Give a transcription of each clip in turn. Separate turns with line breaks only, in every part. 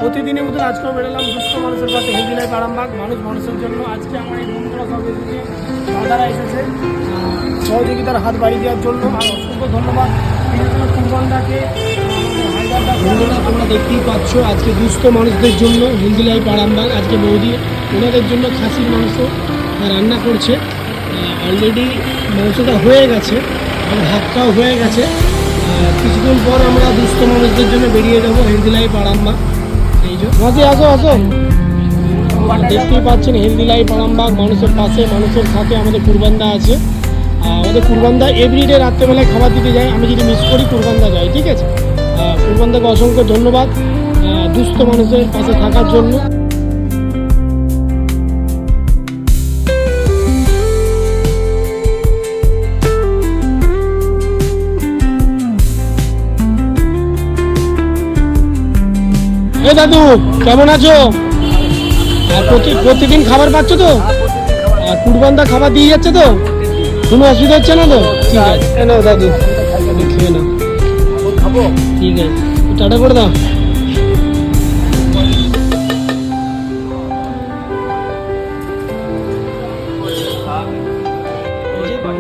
প্রতিদিনের মতো আজকেও বেরোলাম সুস্থ মানুষের পাশে, হেলদি লাইফ আরামবাগ, মানুষ মানুষের জন্য। আজকে আমার এই বন্ধুরা সব এসেছে, দাদারা এসেছে সহযোগিতার হাত বাড়িয়ে দেওয়ার জন্য। আর অসংখ্য ধন্যবাদ কুরবানদাকে। বন্ধুরা তোমরা দেখতেই পাচ্ছ আজকে দুস্থ মানুষদের জন্য হেলদি লাইফ আরামবাগ, আজকে বৌদি ওনাদের জন্য খাসির মাংস রান্না করছে। অলরেডি মাংসটা হয়ে গেছে আর ভাতটাও হয়ে গেছে। কিছুদিন পর আমরা দুস্থ মানুষদের জন্য বেরিয়ে যাবো হেলদি লাইফ আরামবাগ। এই যে মাঝে আসো আসো, দেখতেই পাচ্ছেন হেলদি লাইফ আরামবাগ, মানুষের পাশে মানুষের সাথে। আমাদের কুরবানদা আছে, আমাদের কুরবানদা এভরিডে রাত্রেবেলায় খাবার দিতে যায়। আমি যদি মিস করি কুরবানদা যাই, ঠিক আছে। কুরবানদাকে অসংখ্য ধন্যবাদ দুস্থ মানুষের পাশে থাকার জন্য। এ দাদু কেমন আছো? প্রতিদিন খাবার পাচ্ছ তো? আর কুরবানদা খাবার দিয়ে যাচ্ছে তো? কোনো অসুবিধা হচ্ছে না তো? ঠিক আছে, নাও দাদু খেয়ে নাও, ঠিক আছে, টাটা করে দাও।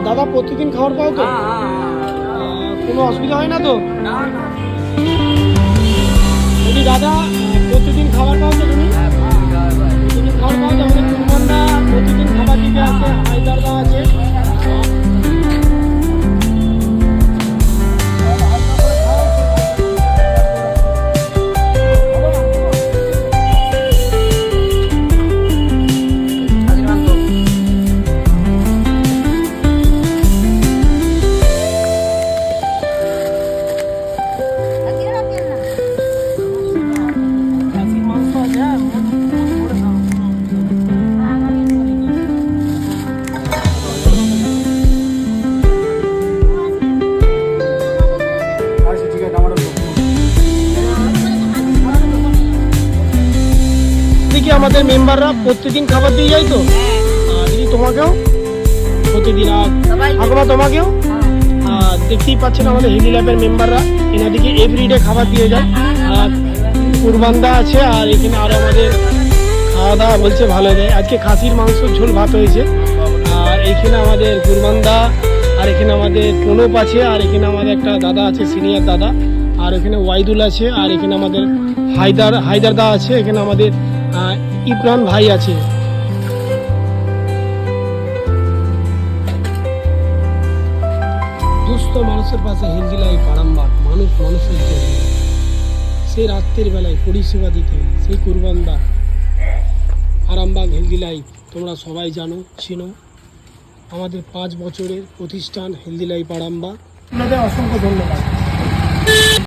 দাদা প্রতিদিন খাবার পাও তো? কোনো অসুবিধা হয় না তো? যদি দাদা প্রতিদিন খাবার পাও তো? তুমি প্রতিদিন খাবার পাও তো? আমাদের কুরবানদা প্রতিদিন খাবার দিতে আসে, হায়দারদা আছে। আমাদের মেম্বাররা প্রতিদিন খাবার দিয়ে যায় তো দিদি, তোমাকেও প্রতিদিন, আর আগমা তোমাকেও। দেখতেই পাচ্ছেন আমাদের হেলদি লাইফের মেম্বাররা এনাদিকে এভরিডে খাবার দিয়ে যায়। আর কুরবানদা আছে, আর এখানে আরো আমাদের খাওয়া দাওয়া বলছে ভালো দেয়। আজকে খাসির মাংস ঝোল ভাত হয়েছে। আর এখানে আমাদের কুরবানদা, আর এখানে আমাদের প্রণব আছে, আর এখানে আমাদের একটা দাদা আছে সিনিয়র দাদা, আর এখানে ওয়াইদুল আছে, আর এখানে আমাদের হায়দারদা আছে, এখানে আমাদের ইমরান ভাই আছে। দুস্থ মানুষের পাশে হেলদি লাইফ আরামবাগ, মানুষ মানুষের জন্য। সেই রাত্রের বেলায় পরিষেবা দিতে সেই কুরবানদা আরামবাগ হেলদি লাইফ তোমরা সবাই জানো, চিনো। আমাদের 5 বছরের প্রতিষ্ঠান হেলদি লাইফ আরামবাগ। আপনাদের অসংখ্য ধন্যবাদ।